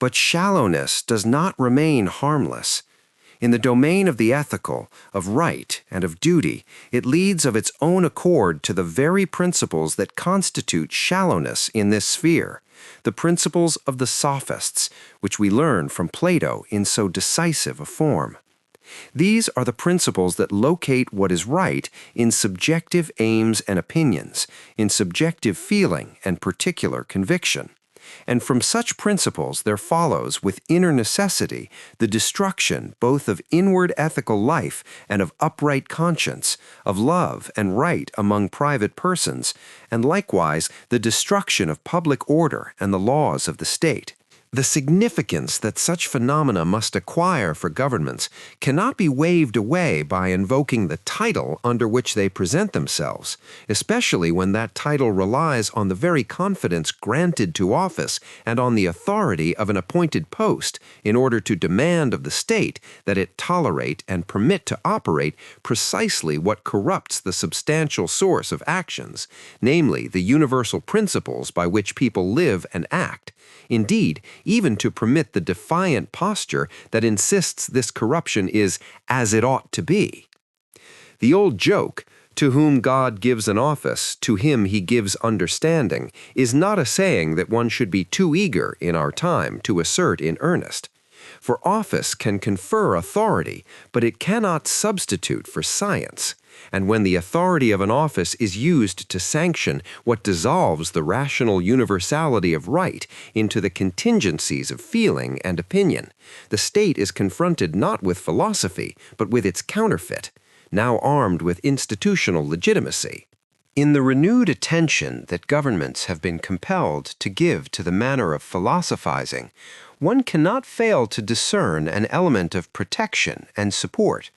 But shallowness does not remain harmless. In the domain of the ethical, of right, and of duty, it leads of its own accord to the very principles that constitute shallowness in this sphere, the principles of the sophists, which we learn from Plato in so decisive a form. These are the principles that locate what is right in subjective aims and opinions, in subjective feeling and particular conviction. And from such principles there follows, with inner necessity, the destruction both of inward ethical life and of upright conscience, of love and right among private persons, and likewise the destruction of public order and the laws of the state. The significance that such phenomena must acquire for governments cannot be waved away by invoking the title under which they present themselves, especially when that title relies on the very confidence granted to office and on the authority of an appointed post in order to demand of the state that it tolerate and permit to operate precisely what corrupts the substantial source of actions, namely the universal principles by which people live and act. Indeed, even to permit the defiant posture that insists this corruption is as it ought to be. The old joke, to whom God gives an office, to him he gives understanding, is not a saying that one should be too eager in our time to assert in earnest. For office can confer authority, but it cannot substitute for science. And when the authority of an office is used to sanction what dissolves the rational universality of right into the contingencies of feeling and opinion, the state is confronted not with philosophy, but with its counterfeit, now armed with institutional legitimacy. In the renewed attention that governments have been compelled to give to the manner of philosophizing, one cannot fail to discern an element of protection and support,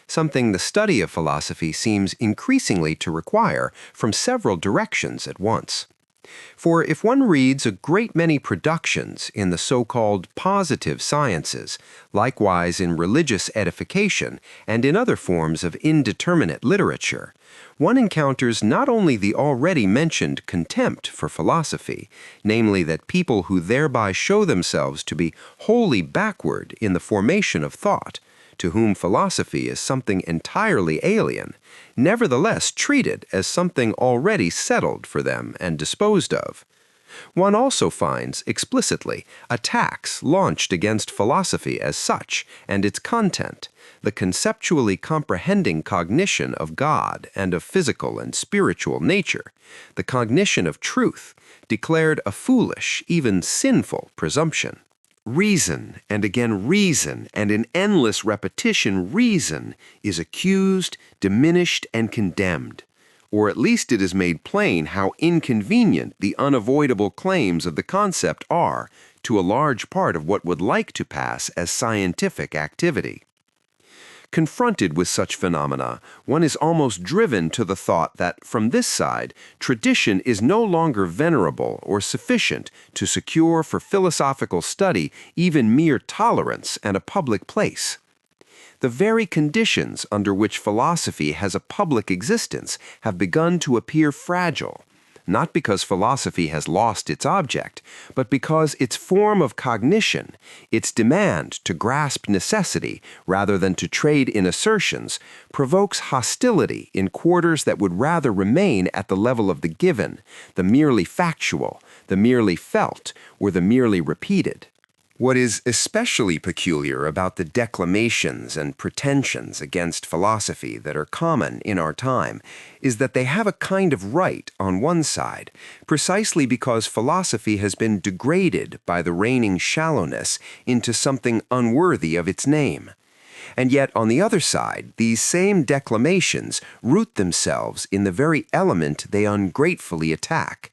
something the study of philosophy seems increasingly to require from several directions at once. For if one reads a great many productions in the so-called positive sciences, likewise in religious edification and in other forms of indeterminate literature, one encounters not only the already mentioned contempt for philosophy, namely that people who thereby show themselves to be wholly backward in the formation of thought, to whom philosophy is something entirely alien, nevertheless treated as something already settled for them and disposed of. One also finds, explicitly, attacks launched against philosophy as such and its content, the conceptually comprehending cognition of God and of physical and spiritual nature, the cognition of truth, declared a foolish, even sinful presumption. Reason, and again reason, and in endless repetition reason, is accused, diminished, and condemned. Or at least it is made plain how inconvenient the unavoidable claims of the concept are to a large part of what would like to pass as scientific activity. Confronted with such phenomena, one is almost driven to the thought that, from this side, tradition is no longer venerable or sufficient to secure for philosophical study even mere tolerance and a public place. The very conditions under which philosophy has a public existence have begun to appear fragile, not because philosophy has lost its object, but because its form of cognition, its demand to grasp necessity rather than to trade in assertions, provokes hostility in quarters that would rather remain at the level of the given, the merely factual, the merely felt, or the merely repeated. What is especially peculiar about the declamations and pretensions against philosophy that are common in our time is that they have a kind of right on one side, precisely because philosophy has been degraded by the reigning shallowness into something unworthy of its name. And yet, on the other side, these same declamations root themselves in the very element they ungratefully attack.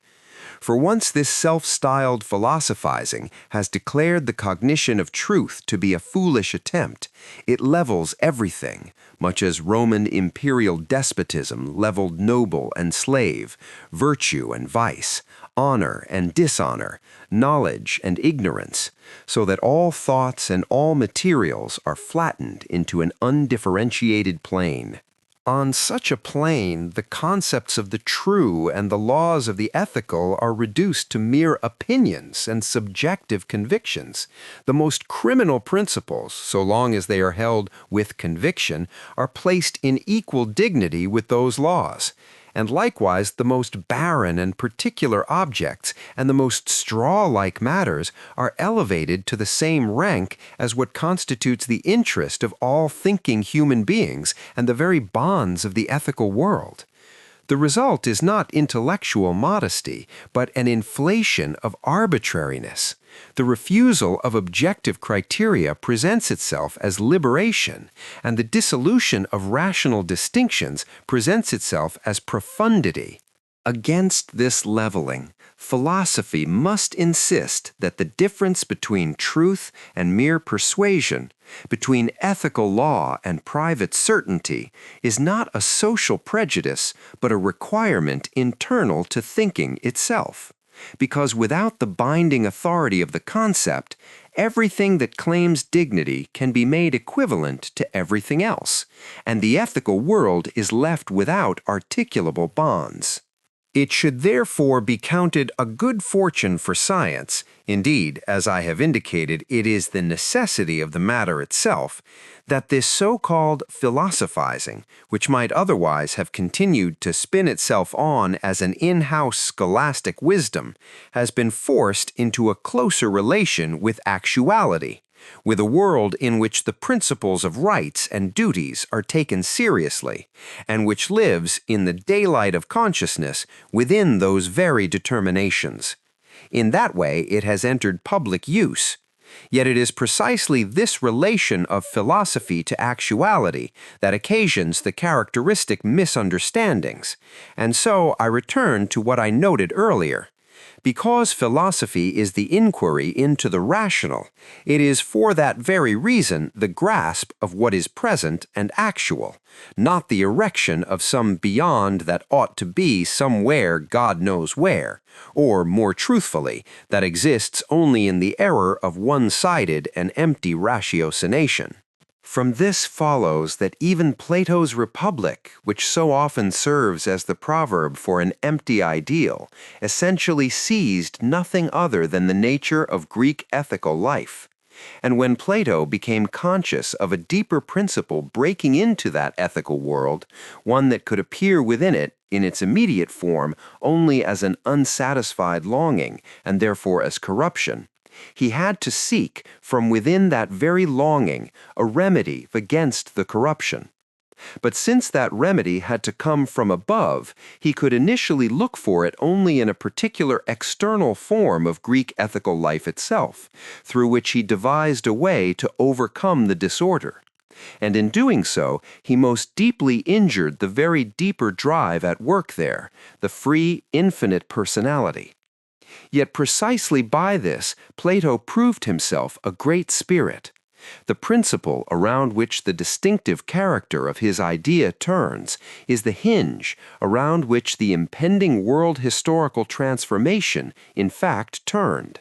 For once this self-styled philosophizing has declared the cognition of truth to be a foolish attempt, it levels everything, much as Roman imperial despotism leveled noble and slave, virtue and vice, honor and dishonor, knowledge and ignorance, so that all thoughts and all materials are flattened into an undifferentiated plane. On such a plane, the concepts of the true and the laws of the ethical are reduced to mere opinions and subjective convictions. The most criminal principles, so long as they are held with conviction, are placed in equal dignity with those laws. And likewise, the most barren and particular objects and the most straw-like matters are elevated to the same rank as what constitutes the interest of all thinking human beings and the very bonds of the ethical world. The result is not intellectual modesty, but an inflation of arbitrariness. The refusal of objective criteria presents itself as liberation, and the dissolution of rational distinctions presents itself as profundity. Against this leveling, philosophy must insist that the difference between truth and mere persuasion, between ethical law and private certainty, is not a social prejudice, but a requirement internal to thinking itself. Because without the binding authority of the concept, everything that claims dignity can be made equivalent to everything else, and the ethical world is left without articulable bonds. It should therefore be counted a good fortune for science, indeed, as I have indicated, it is the necessity of the matter itself, that this so-called philosophizing, which might otherwise have continued to spin itself on as an in-house scholastic wisdom, has been forced into a closer relation with actuality, with a world in which the principles of rights and duties are taken seriously, and which lives in the daylight of consciousness within those very determinations. In that way it has entered public use. Yet it is precisely this relation of philosophy to actuality that occasions the characteristic misunderstandings, and so I return to what I noted earlier. Because philosophy is the inquiry into the rational, it is for that very reason the grasp of what is present and actual, not the erection of some beyond that ought to be somewhere God knows where, or, more truthfully, that exists only in the error of one-sided and empty ratiocination. From this follows that even Plato's Republic, which so often serves as the proverb for an empty ideal, essentially seized nothing other than the nature of Greek ethical life. And when Plato became conscious of a deeper principle breaking into that ethical world, one that could appear within it in its immediate form only as an unsatisfied longing, and therefore as corruption, he had to seek from within that very longing a remedy against the corruption. But since that remedy had to come from above, he could initially look for it only in a particular external form of Greek ethical life itself, through which he devised a way to overcome the disorder. And in doing so, he most deeply injured the very deeper drive at work there, the free, infinite personality. Yet precisely by this, Plato proved himself a great spirit. The principle around which the distinctive character of his idea turns is the hinge around which the impending world historical transformation, in fact, turned.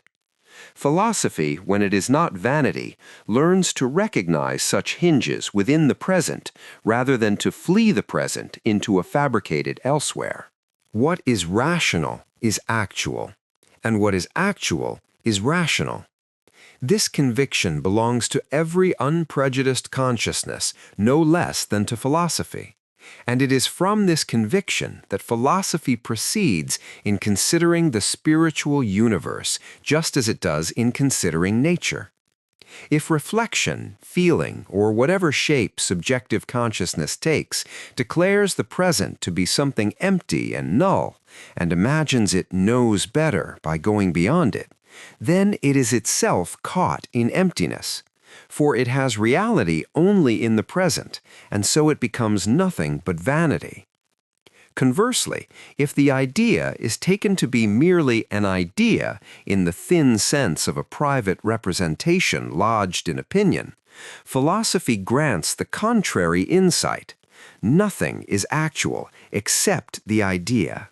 Philosophy, when it is not vanity, learns to recognize such hinges within the present rather than to flee the present into a fabricated elsewhere. What is rational is actual, and what is actual is rational. This conviction belongs to every unprejudiced consciousness, no less than to philosophy. And it is from this conviction that philosophy proceeds in considering the spiritual universe, just as it does in considering nature. If reflection, feeling, or whatever shape subjective consciousness takes, declares the present to be something empty and null, and imagines it knows better by going beyond it, then it is itself caught in emptiness. For it has reality only in the present, and so it becomes nothing but vanity. Conversely, if the idea is taken to be merely an idea in the thin sense of a private representation lodged in opinion, philosophy grants the contrary insight. Nothing is actual except the idea.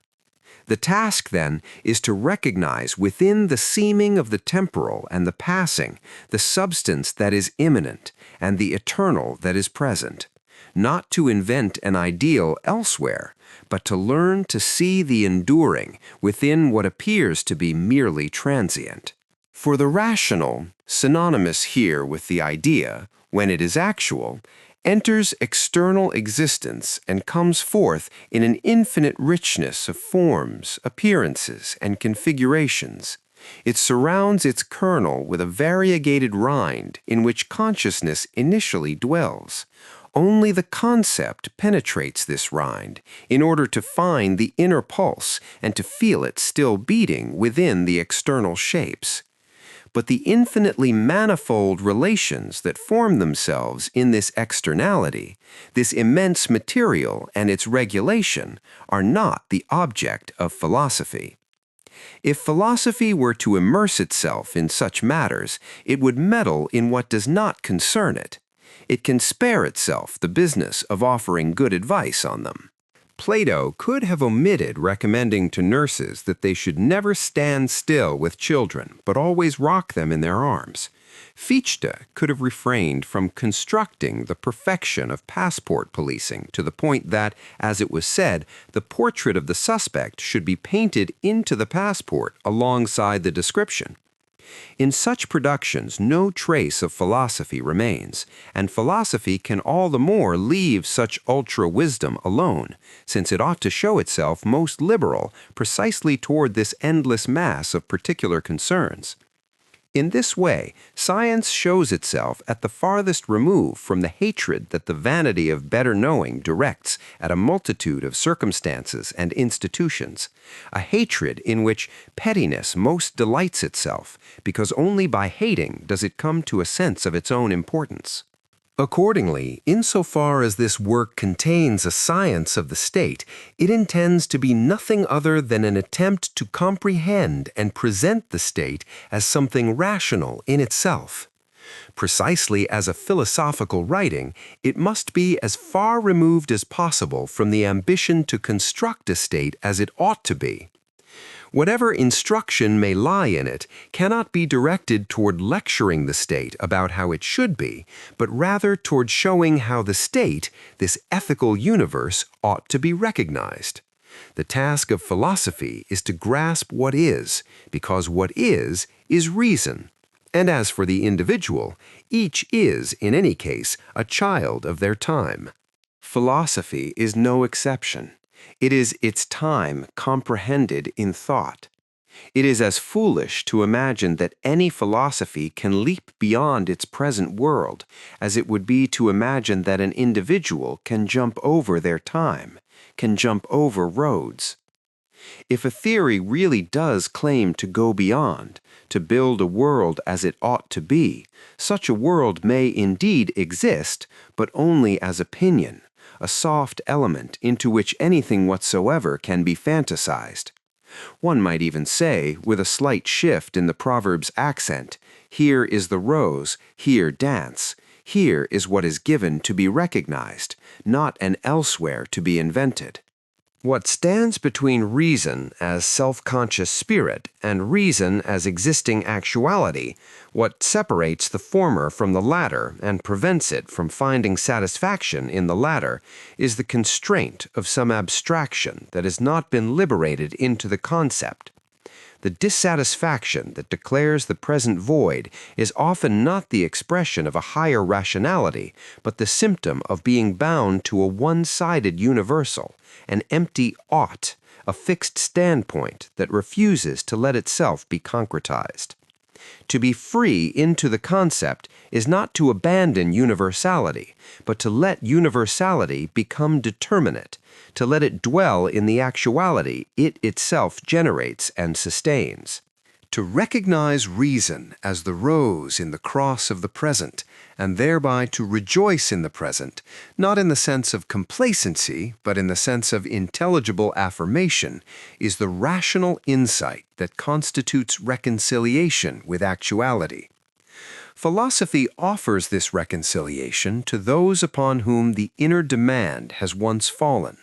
The task, then, is to recognize within the seeming of the temporal and the passing the substance that is immanent and the eternal that is present, not to invent an ideal elsewhere, but to learn to see the enduring within what appears to be merely transient. For the rational, synonymous here with the idea, when it is actual, enters external existence and comes forth in an infinite richness of forms, appearances, and configurations. It surrounds its kernel with a variegated rind in which consciousness initially dwells. Only the concept penetrates this rind in order to find the inner pulse and to feel it still beating within the external shapes. But the infinitely manifold relations that form themselves in this externality, this immense material and its regulation, are not the object of philosophy. If philosophy were to immerse itself in such matters, it would meddle in what does not concern it. It can spare itself the business of offering good advice on them. Plato could have omitted recommending to nurses that they should never stand still with children, but always rock them in their arms. Fichte could have refrained from constructing the perfection of passport policing to the point that, as it was said, the portrait of the suspect should be painted into the passport alongside the description. In such productions, no trace of philosophy remains, and philosophy can all the more leave such ultra-wisdom alone, since it ought to show itself most liberal precisely toward this endless mass of particular concerns. In this way, science shows itself at the farthest remove from the hatred that the vanity of better knowing directs at a multitude of circumstances and institutions, a hatred in which pettiness most delights itself, because only by hating does it come to a sense of its own importance. Accordingly, insofar as this work contains a science of the state, it intends to be nothing other than an attempt to comprehend and present the state as something rational in itself. Precisely as a philosophical writing, it must be as far removed as possible from the ambition to construct a state as it ought to be. Whatever instruction may lie in it cannot be directed toward lecturing the state about how it should be, but rather toward showing how the state, this ethical universe, ought to be recognized. The task of philosophy is to grasp what is, because what is reason. And as for the individual, each is, in any case, a child of their time. Philosophy is no exception. It is its time comprehended in thought. It is as foolish to imagine that any philosophy can leap beyond its present world as it would be to imagine that an individual can jump over their time, can jump over roads. If a theory really does claim to go beyond, to build a world as it ought to be, such a world may indeed exist, but only as opinion, a soft element into which anything whatsoever can be fantasized. One might even say, with a slight shift in the proverb's accent, here is the rose, here dance, here is what is given to be recognized, not an elsewhere to be invented. What stands between reason as self-conscious spirit and reason as existing actuality, what separates the former from the latter and prevents it from finding satisfaction in the latter, is the constraint of some abstraction that has not been liberated into the concept. The dissatisfaction that declares the present void is often not the expression of a higher rationality, but the symptom of being bound to a one-sided universal, an empty ought, a fixed standpoint that refuses to let itself be concretized. To be free into the concept is not to abandon universality, but to let universality become determinate, to let it dwell in the actuality it itself generates and sustains. To recognize reason as the rose in the cross of the present, and thereby to rejoice in the present, not in the sense of complacency, but in the sense of intelligible affirmation, is the rational insight that constitutes reconciliation with actuality. Philosophy offers this reconciliation to those upon whom the inner demand has once fallen,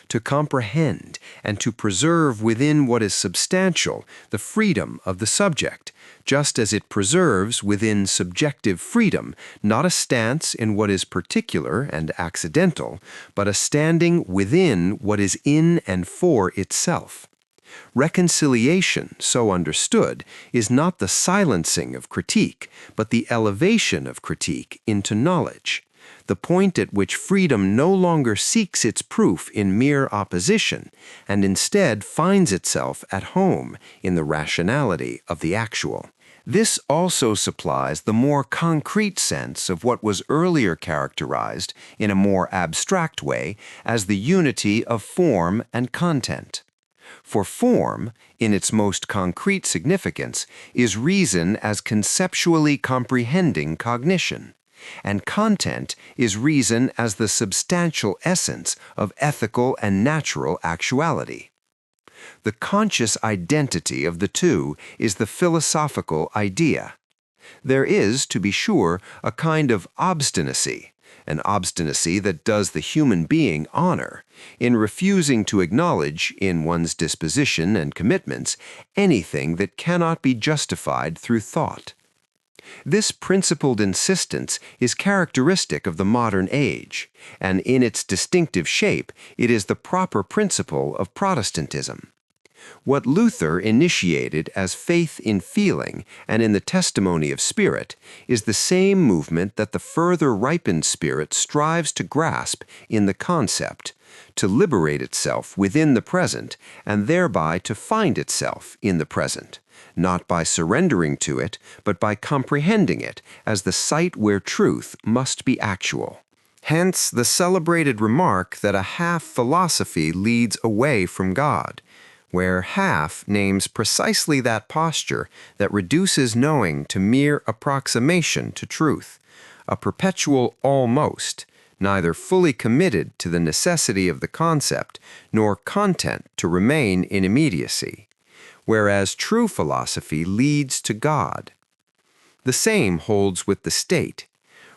to comprehend and to preserve within what is substantial the freedom of the subject, just as it preserves within subjective freedom not a stance in what is particular and accidental, but a standing within what is in and for itself. Reconciliation, so understood, is not the silencing of critique, but the elevation of critique into knowledge, the point at which freedom no longer seeks its proof in mere opposition, and instead finds itself at home in the rationality of the actual. This also supplies the more concrete sense of what was earlier characterized, in a more abstract way, as the unity of form and content. For form, in its most concrete significance, is reason as conceptually comprehending cognition, and content is reason as the substantial essence of ethical and natural actuality. The conscious identity of the two is the philosophical idea. There is, to be sure, a kind of obstinacy, an obstinacy that does the human being honor, in refusing to acknowledge, in one's disposition and commitments, anything that cannot be justified through thought. This principled insistence is characteristic of the modern age, and in its distinctive shape, it is the proper principle of Protestantism. What Luther initiated as faith in feeling and in the testimony of spirit is the same movement that the further ripened spirit strives to grasp in the concept, to liberate itself within the present and thereby to find itself in the present, not by surrendering to it, but by comprehending it as the site where truth must be actual. Hence the celebrated remark that a half philosophy leads away from God, where half names precisely that posture that reduces knowing to mere approximation to truth, a perpetual almost, neither fully committed to the necessity of the concept, nor content to remain in immediacy, whereas true philosophy leads to God. The same holds with the state.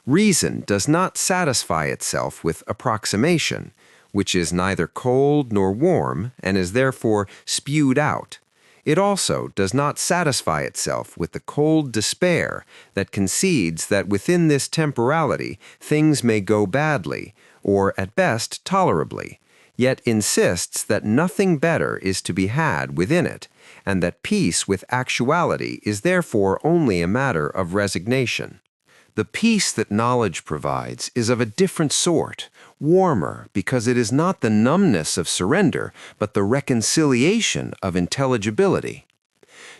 Reason does not satisfy itself with approximation, which is neither cold nor warm and is therefore spewed out. It also does not satisfy itself with the cold despair that concedes that within this temporality things may go badly, or at best tolerably, yet insists that nothing better is to be had within it, and that peace with actuality is therefore only a matter of resignation. The peace that knowledge provides is of a different sort, warmer, because it is not the numbness of surrender, but the reconciliation of intelligibility.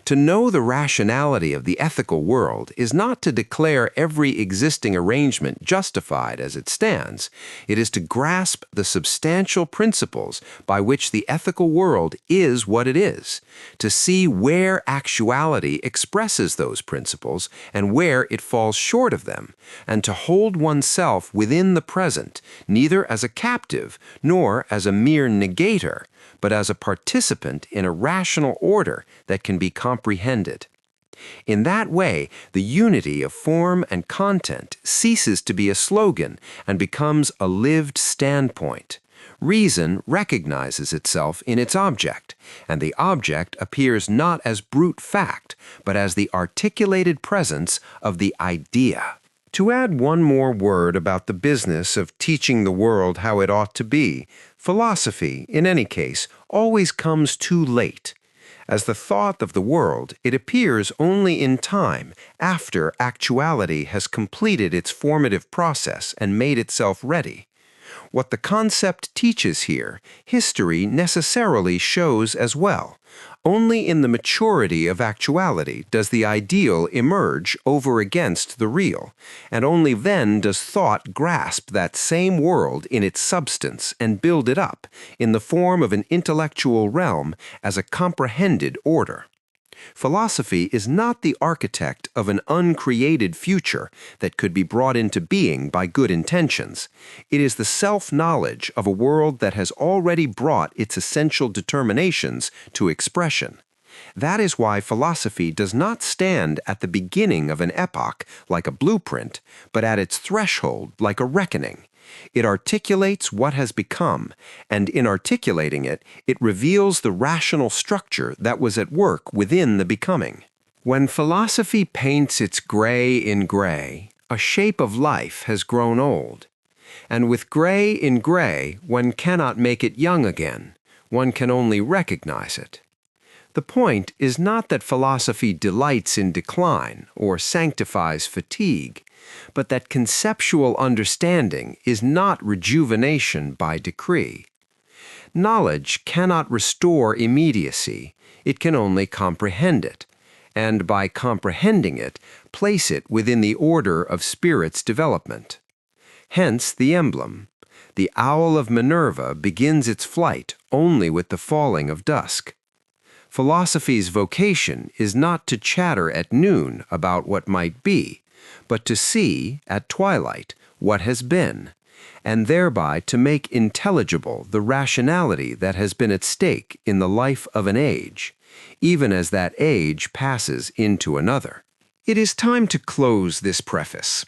To know the rationality of the ethical world is not to declare every existing arrangement justified as it stands. It is to grasp the substantial principles by which the ethical world is what it is, to see where actuality expresses those principles and where it falls short of them, and to hold oneself within the present, neither as a captive nor as a mere negator, but as a participant in a rational order that can be comprehended. In that way, the unity of form and content ceases to be a slogan and becomes a lived standpoint. Reason recognizes itself in its object, and the object appears not as brute fact, but as the articulated presence of the idea. To add one more word about the business of teaching the world how it ought to be, philosophy, in any case, always comes too late. As the thought of the world, it appears only in time, after actuality has completed its formative process and made itself ready. What the concept teaches here, history necessarily shows as well. Only in the maturity of actuality does the ideal emerge over against the real, and only then does thought grasp that same world in its substance and build it up, in the form of an intellectual realm, as a comprehended order. Philosophy is not the architect of an uncreated future that could be brought into being by good intentions. It is the self-knowledge of a world that has already brought its essential determinations to expression. That is why philosophy does not stand at the beginning of an epoch like a blueprint, but at its threshold like a reckoning, It articulates what has become, and in articulating it, it reveals the rational structure that was at work within the becoming. When philosophy paints its gray in gray, a shape of life has grown old. And with gray in gray, one cannot make it young again. One can only recognize it. The point is not that philosophy delights in decline or sanctifies fatigue, but that conceptual understanding is not rejuvenation by decree. Knowledge cannot restore immediacy, it can only comprehend it, and by comprehending it, place it within the order of spirit's development. Hence the emblem. The owl of Minerva begins its flight only with the falling of dusk. Philosophy's vocation is not to chatter at noon about what might be, but to see, at twilight, what has been, and thereby to make intelligible the rationality that has been at stake in the life of an age, even as that age passes into another. It is time to close this preface.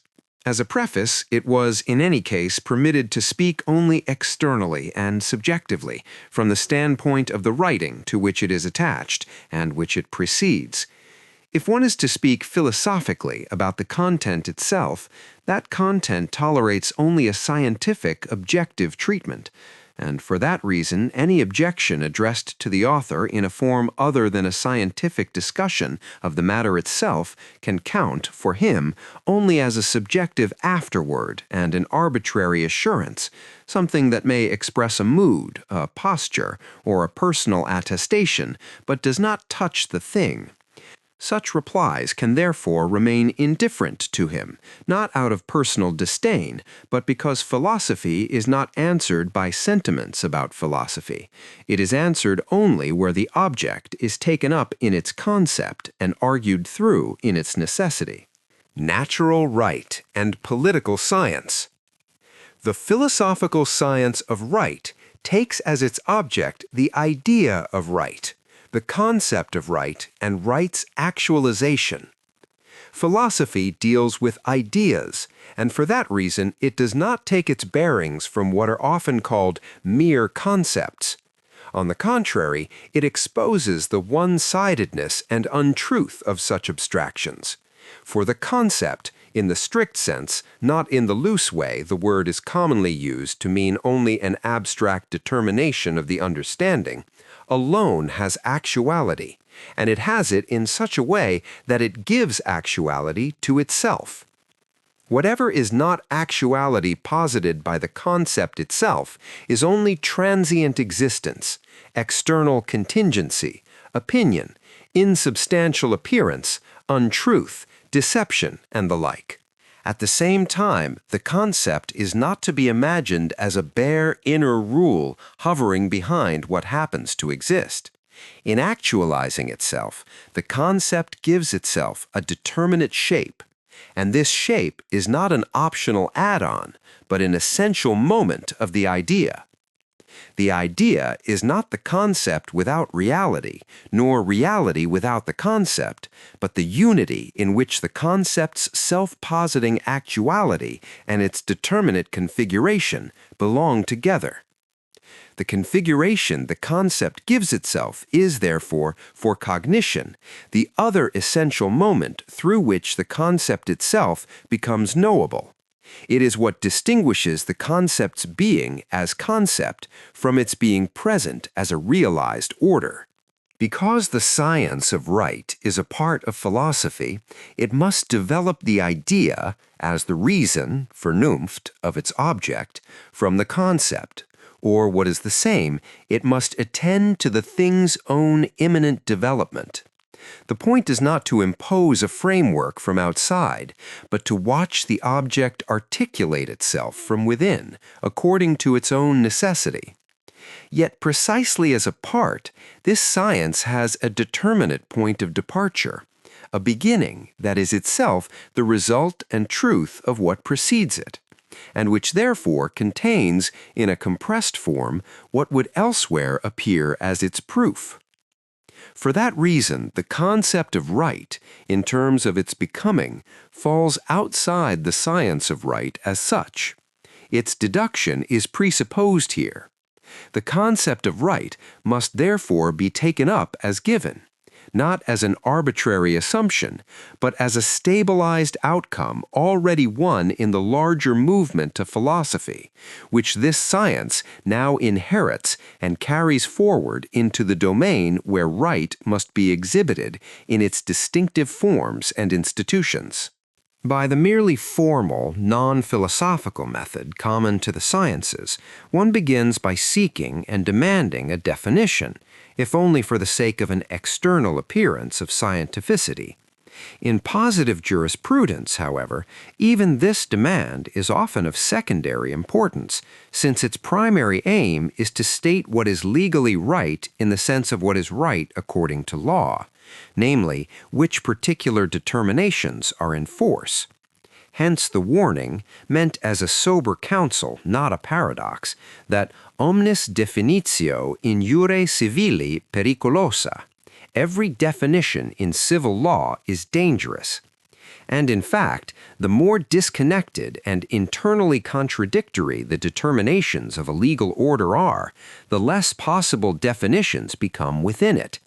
As a preface, it was in any case permitted to speak only externally and subjectively, from the standpoint of the writing to which it is attached and which it precedes. If one is to speak philosophically about the content itself, that content tolerates only a scientific, objective treatment, and for that reason any objection addressed to the author in a form other than a scientific discussion of the matter itself can count, for him, only as a subjective afterword and an arbitrary assurance, something that may express a mood, a posture, or a personal attestation, but does not touch the thing. Such replies can therefore remain indifferent to him, not out of personal disdain, but because philosophy is not answered by sentiments about philosophy. It is answered only where the object is taken up in its concept and argued through in its necessity. Natural right and political science. The philosophical science of right takes as its object the idea of right, the concept of right, and right's actualization. Philosophy deals with ideas, and for that reason it does not take its bearings from what are often called mere concepts. On the contrary, it exposes the one-sidedness and untruth of such abstractions. For the concept, in the strict sense, not in the loose way the word is commonly used to mean only an abstract determination of the understanding, alone has actuality, and it has it in such a way that it gives actuality to itself. Whatever is not actuality posited by the concept itself is only transient existence, external contingency, opinion, insubstantial appearance, untruth, deception, and the like. At the same time, the concept is not to be imagined as a bare inner rule hovering behind what happens to exist. In actualizing itself, the concept gives itself a determinate shape, and this shape is not an optional add-on, but an essential moment of the idea. The idea is not the concept without reality, nor reality without the concept, but the unity in which the concept's self-positing actuality and its determinate configuration belong together. The configuration the concept gives itself is, therefore, for cognition, the other essential moment through which the concept itself becomes knowable. It is what distinguishes the concept's being as concept from its being present as a realized order. Because the science of right is a part of philosophy, it must develop the idea, as the reason, Vernunft, of its object, from the concept, or what is the same, it must attend to the thing's own immanent development. The point is not to impose a framework from outside, but to watch the object articulate itself from within, according to its own necessity. Yet precisely as a part, this science has a determinate point of departure, a beginning that is itself the result and truth of what precedes it, and which therefore contains, in a compressed form, what would elsewhere appear as its proof. For that reason, the concept of right, in terms of its becoming, falls outside the science of right as such. Its deduction is presupposed here. The concept of right must therefore be taken up as given, not as an arbitrary assumption, but as a stabilized outcome already won in the larger movement of philosophy, which this science now inherits and carries forward into the domain where right must be exhibited in its distinctive forms and institutions. By the merely formal, non-philosophical method common to the sciences, one begins by seeking and demanding a definition, if only for the sake of an external appearance of scientificity. In positive jurisprudence, however, even this demand is often of secondary importance, since its primary aim is to state what is legally right in the sense of what is right according to law, namely, which particular determinations are in force. Hence the warning, meant as a sober counsel, not a paradox, that omnis definitio in jure civili pericolosa. Every definition in civil law is dangerous. And in fact, the more disconnected and internally contradictory the determinations of a legal order are, the less possible definitions become within it.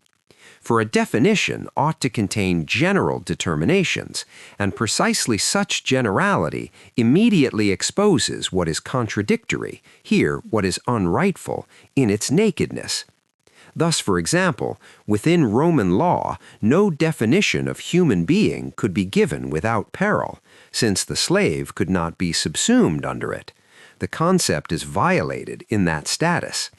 For a definition ought to contain general determinations, and precisely such generality immediately exposes what is contradictory, here what is unrightful, in its nakedness. Thus, for example, within Roman law, no definition of human being could be given without peril, since the slave could not be subsumed under it. The concept is violated in that status.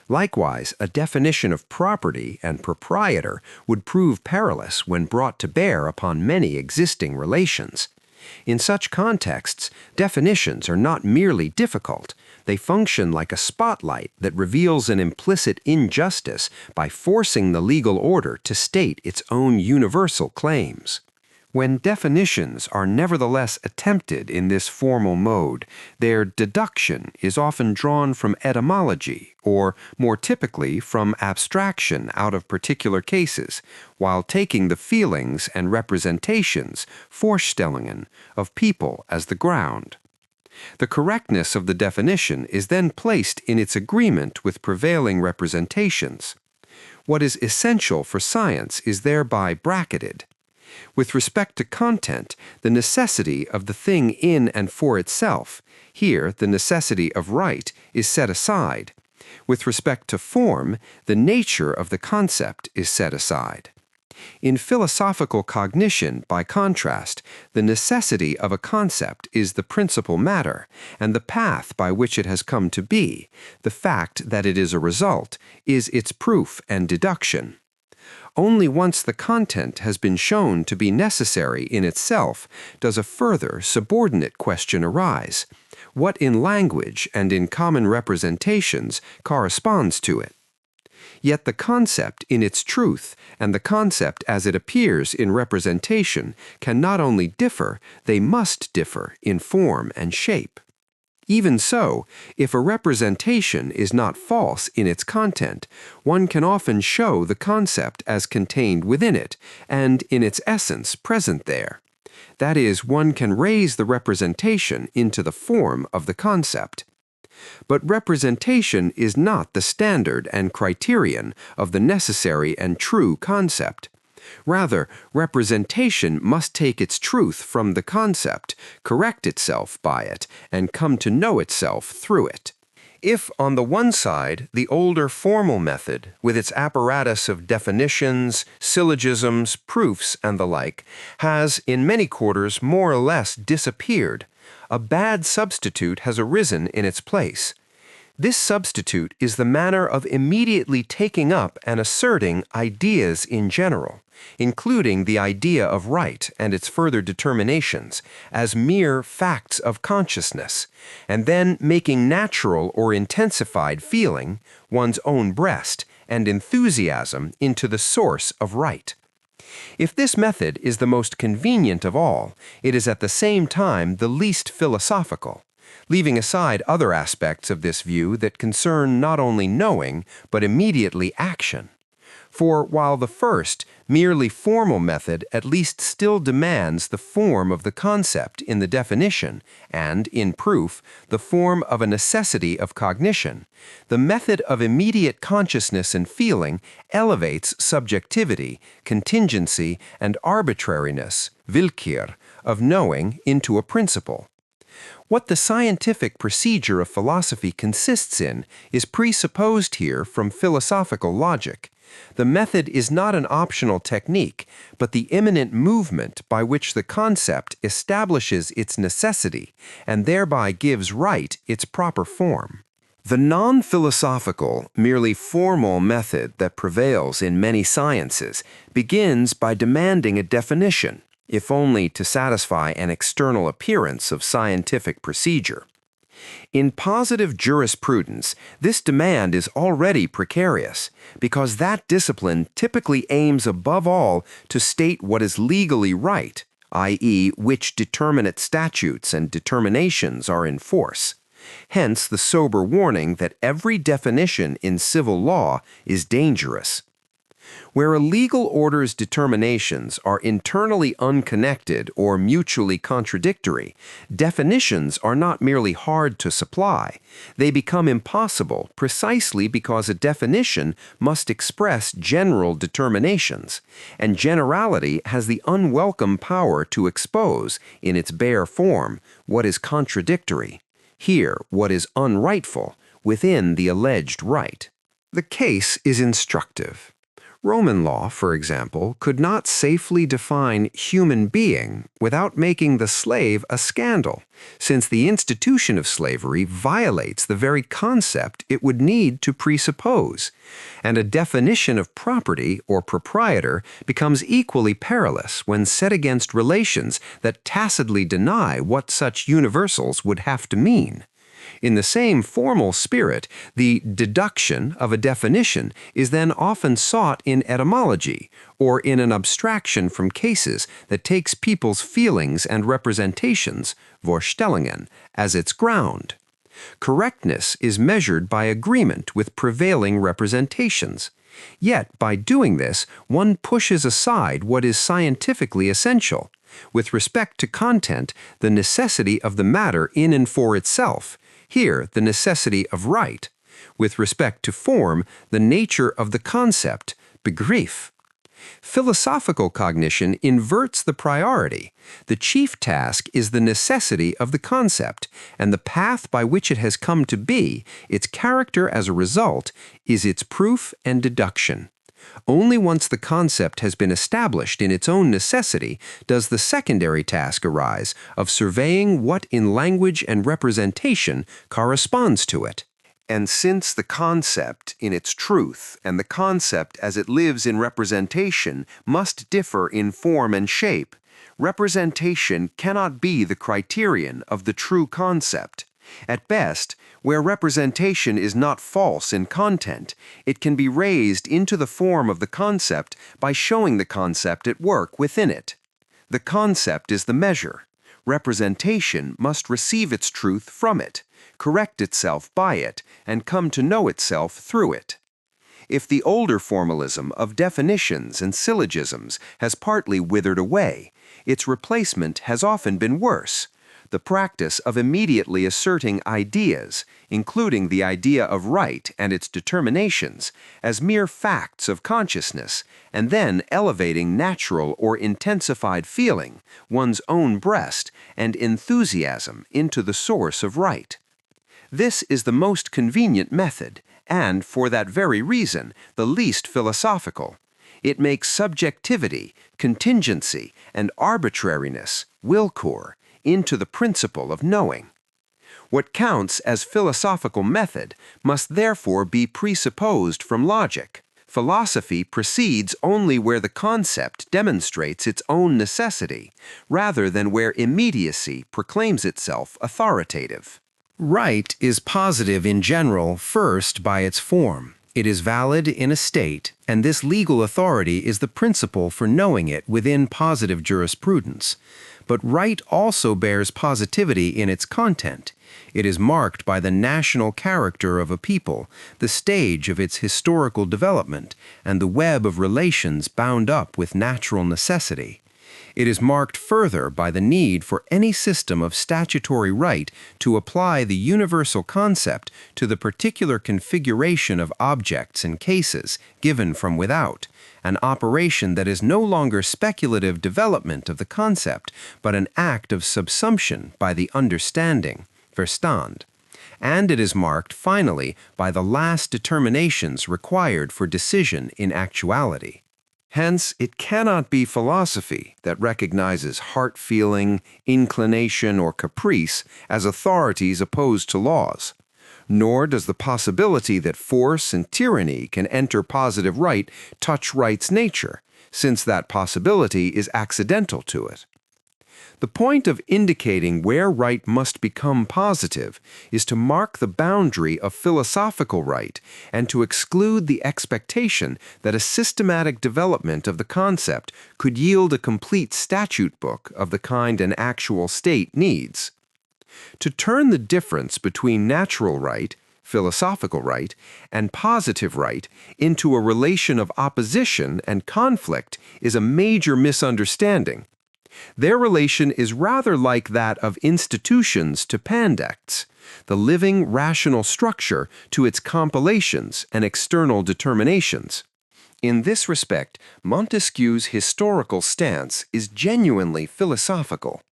Likewise, a definition of property and proprietor would prove perilous when brought to bear upon many existing relations. In such contexts, definitions are not merely difficult. They function like a spotlight that reveals an implicit injustice by forcing the legal order to state its own universal claims. When definitions are nevertheless attempted in this formal mode, their deduction is often drawn from etymology, or more typically from abstraction out of particular cases, while taking the feelings and representations, Vorstellungen, of people as the ground. The correctness of the definition is then placed in its agreement with prevailing representations. What is essential for science is thereby bracketed. With respect to content, the necessity of the thing in and for itself, here the necessity of right, is set aside. With respect to form, the nature of the concept is set aside. In philosophical cognition, by contrast, the necessity of a concept is the principal matter, and the path by which it has come to be, the fact that it is a result, is its proof and deduction. Only once the content has been shown to be necessary in itself does a further, subordinate question arise: what in language and in common representations corresponds to it? Yet the concept in its truth and the concept as it appears in representation can not only differ, they must differ in form and shape. Even so, if a representation is not false in its content, one can often show the concept as contained within it, and in its essence present there. That is, one can raise the representation into the form of the concept. But representation is not the standard and criterion of the necessary and true concept. Rather, representation must take its truth from the concept, correct itself by it, and come to know itself through it. If, on the one side, the older formal method, with its apparatus of definitions, syllogisms, proofs, and the like, has, in many quarters, more or less disappeared, a bad substitute has arisen in its place. This substitute is the manner of immediately taking up and asserting ideas in general, including the idea of right and its further determinations, as mere facts of consciousness, and then making natural or intensified feeling, one's own breast, and enthusiasm into the source of right. If this method is the most convenient of all, it is at the same time the least philosophical, leaving aside other aspects of this view that concern not only knowing, but immediately action. For while the first, merely formal method at least still demands the form of the concept in the definition and, in proof, the form of a necessity of cognition, the method of immediate consciousness and feeling elevates subjectivity, contingency, and arbitrariness, Willkür, of knowing into a principle. What the scientific procedure of philosophy consists in is presupposed here from philosophical logic. The method is not an optional technique, but the immanent movement by which the concept establishes its necessity and thereby gives right its proper form. The non-philosophical, merely formal method that prevails in many sciences begins by demanding a definition, if only to satisfy an external appearance of scientific procedure. In positive jurisprudence, this demand is already precarious, because that discipline typically aims above all to state what is legally right, i.e., which determinate statutes and determinations are in force. Hence the sober warning that every definition in civil law is dangerous. Where a legal order's determinations are internally unconnected or mutually contradictory, definitions are not merely hard to supply. They become impossible precisely because a definition must express general determinations, and generality has the unwelcome power to expose, in its bare form, what is contradictory, here what is unrightful, within the alleged right. The case is instructive. Roman law, for example, could not safely define human being without making the slave a scandal, since the institution of slavery violates the very concept it would need to presuppose, and a definition of property or proprietor becomes equally perilous when set against relations that tacitly deny what such universals would have to mean. In the same formal spirit, the deduction of a definition is then often sought in etymology, or in an abstraction from cases that takes people's feelings and representations, Vorstellungen, as its ground. Correctness is measured by agreement with prevailing representations. Yet, by doing this, one pushes aside what is scientifically essential. With respect to content, the necessity of the matter in and for itself, here the necessity of right. With respect to form, the nature of the concept, Begriff. Philosophical cognition inverts the priority. The chief task is the necessity of the concept, and the path by which it has come to be, its character as a result, is its proof and deduction. Only once the concept has been established in its own necessity does the secondary task arise of surveying what in language and representation corresponds to it. And since the concept in its truth and the concept as it lives in representation must differ in form and shape, representation cannot be the criterion of the true concept. At best, where representation is not false in content, it can be raised into the form of the concept by showing the concept at work within it. The concept is the measure. Representation must receive its truth from it, correct itself by it, and come to know itself through it. If the older formalism of definitions and syllogisms has partly withered away, its replacement has often been worse. The practice of immediately asserting ideas, including the idea of right and its determinations, as mere facts of consciousness, and then elevating natural or intensified feeling, one's own breast, and enthusiasm into the source of right. This is the most convenient method, and, for that very reason, the least philosophical. It makes subjectivity, contingency, and arbitrariness, Willkür, into the principle of knowing. What counts as philosophical method must therefore be presupposed from logic. Philosophy proceeds only where the concept demonstrates its own necessity, rather than where immediacy proclaims itself authoritative. Right is positive in general first by its form. It is valid in a state, and this legal authority is the principle for knowing it within positive jurisprudence. But right also bears positivity in its content. It is marked by the national character of a people, the stage of its historical development, and the web of relations bound up with natural necessity. It is marked further by the need for any system of statutory right to apply the universal concept to the particular configuration of objects and cases given from without, an operation that is no longer speculative development of the concept, but an act of subsumption by the understanding, Verstand. And it is marked, finally, by the last determinations required for decision in actuality. Hence, it cannot be philosophy that recognizes heart feeling, inclination, or caprice as authorities opposed to laws. Nor does the possibility that force and tyranny can enter positive right touch right's nature, since that possibility is accidental to it. The point of indicating where right must become positive is to mark the boundary of philosophical right and to exclude the expectation that a systematic development of the concept could yield a complete statute book of the kind an actual state needs. To turn the difference between natural right, philosophical right, and positive right into a relation of opposition and conflict is a major misunderstanding. Their relation is rather like that of institutions to pandects, the living rational structure to its compilations and external determinations. In this respect, Montesquieu's historical stance is genuinely philosophical.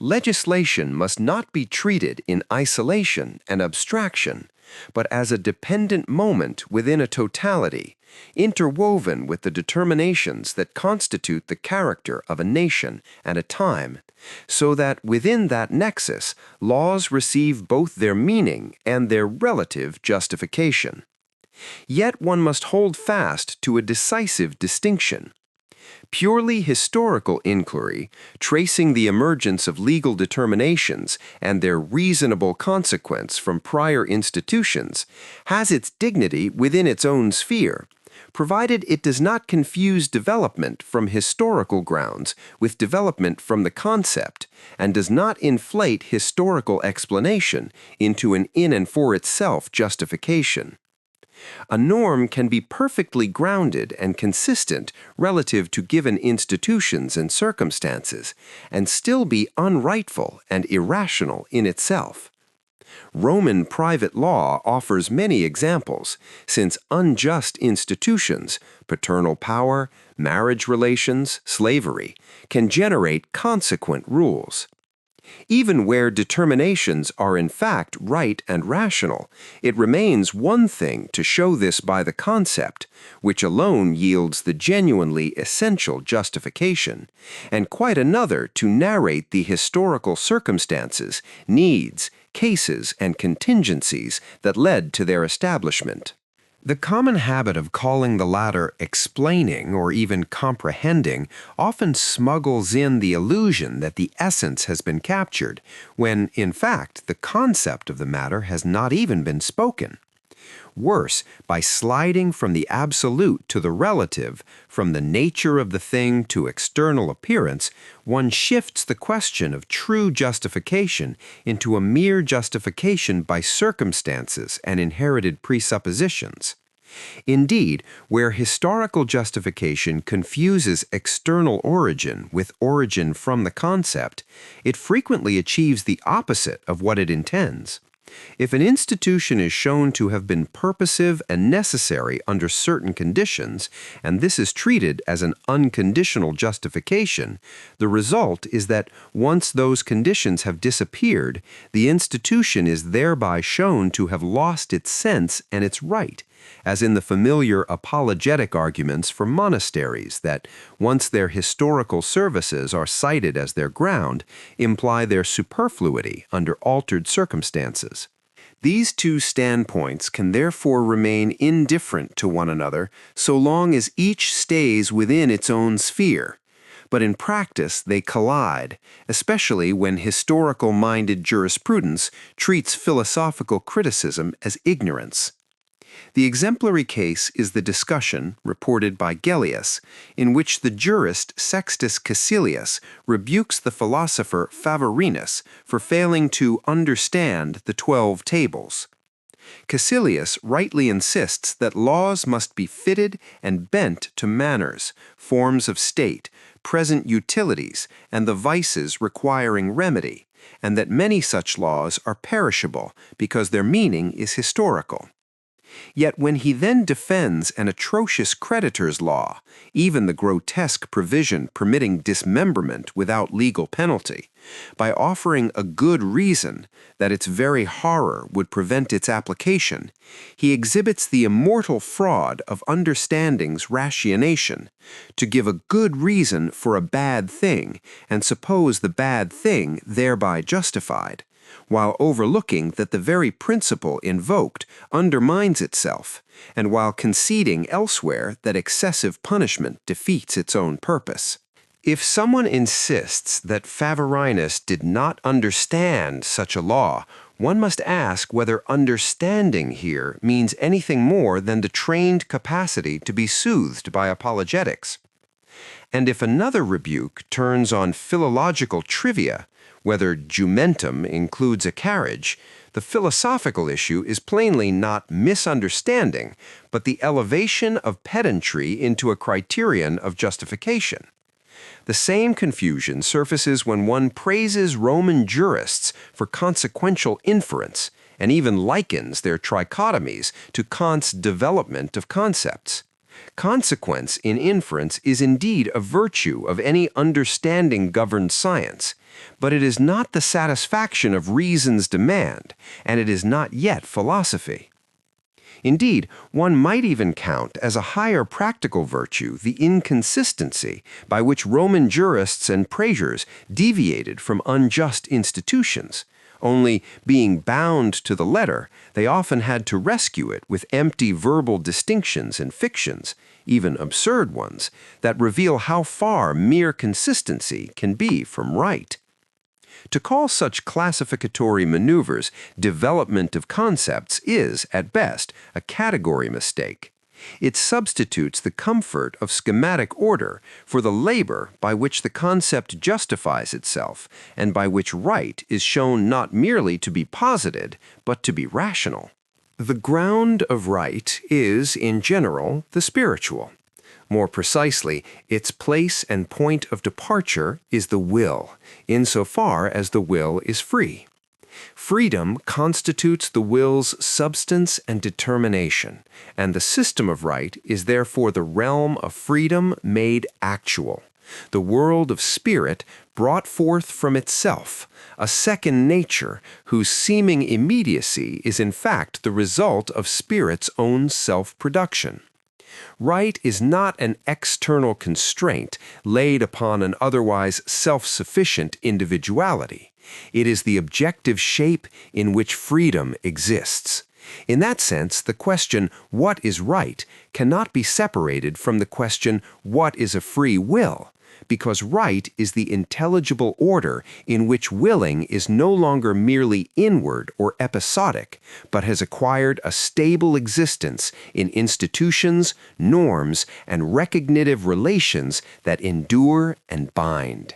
Legislation must not be treated in isolation and abstraction, but as a dependent moment within a totality, interwoven with the determinations that constitute the character of a nation and a time, so that within that nexus laws receive both their meaning and their relative justification. Yet one must hold fast to a decisive distinction. Purely historical inquiry, tracing the emergence of legal determinations and their reasonable consequence from prior institutions, has its dignity within its own sphere, provided it does not confuse development from historical grounds with development from the concept, and does not inflate historical explanation into an in and for itself justification. A norm can be perfectly grounded and consistent relative to given institutions and circumstances, and still be unrightful and irrational in itself. Roman private law offers many examples, since unjust institutions, paternal power, marriage relations, slavery, can generate consequent rules. Even where determinations are in fact right and rational, it remains one thing to show this by the concept, which alone yields the genuinely essential justification, and quite another to narrate the historical circumstances, needs, cases, and contingencies that led to their establishment. The common habit of calling the latter explaining or even comprehending often smuggles in the illusion that the essence has been captured, when, in fact, the concept of the matter has not even been spoken. Worse, by sliding from the absolute to the relative, from the nature of the thing to external appearance, one shifts the question of true justification into a mere justification by circumstances and inherited presuppositions. Indeed, where historical justification confuses external origin with origin from the concept, it frequently achieves the opposite of what it intends. If an institution is shown to have been purposive and necessary under certain conditions, and this is treated as an unconditional justification, the result is that once those conditions have disappeared, the institution is thereby shown to have lost its sense and its right, as in the familiar apologetic arguments for monasteries that, once their historical services are cited as their ground, imply their superfluity under altered circumstances. These two standpoints can therefore remain indifferent to one another so long as each stays within its own sphere. But in practice they collide, especially when historical-minded jurisprudence treats philosophical criticism as ignorance. The exemplary case is the discussion, reported by Gellius, in which the jurist Sextus Caecilius rebukes the philosopher Favorinus for failing to understand the 12 tables. Caecilius rightly insists that laws must be fitted and bent to manners, forms of state, present utilities, and the vices requiring remedy, and that many such laws are perishable because their meaning is historical. Yet when he then defends an atrocious creditor's law, even the grotesque provision permitting dismemberment without legal penalty, by offering a good reason that its very horror would prevent its application, he exhibits the immortal fraud of understanding's rationation, to give a good reason for a bad thing and suppose the bad thing thereby justified, while overlooking that the very principle invoked undermines itself, and while conceding elsewhere that excessive punishment defeats its own purpose. If someone insists that Favorinus did not understand such a law, one must ask whether understanding here means anything more than the trained capacity to be soothed by apologetics. And if another rebuke turns on philological trivia, whether jumentum includes a carriage, the philosophical issue is plainly not misunderstanding, but the elevation of pedantry into a criterion of justification. The same confusion surfaces when one praises Roman jurists for consequential inference, and even likens their trichotomies to Kant's development of concepts. Consequence in inference is indeed a virtue of any understanding-governed science, but it is not the satisfaction of reason's demand, and it is not yet philosophy. Indeed, one might even count as a higher practical virtue the inconsistency by which Roman jurists and praetors deviated from unjust institutions. Only, being bound to the letter, they often had to rescue it with empty verbal distinctions and fictions, even absurd ones, that reveal how far mere consistency can be from right. To call such classificatory maneuvers development of concepts is, at best, a category mistake. It substitutes the comfort of schematic order for the labor by which the concept justifies itself, and by which right is shown not merely to be posited, but to be rational. The ground of right is, in general, the spiritual. More precisely, its place and point of departure is the will, insofar as the will is free. Freedom constitutes the will's substance and determination, and the system of right is therefore the realm of freedom made actual, the world of spirit brought forth from itself, a second nature whose seeming immediacy is in fact the result of spirit's own self-production. Right is not an external constraint laid upon an otherwise self-sufficient individuality. It is the objective shape in which freedom exists. In that sense, the question, what is right, cannot be separated from the question, what is a free will, because right is the intelligible order in which willing is no longer merely inward or episodic, but has acquired a stable existence in institutions, norms, and recognitive relations that endure and bind.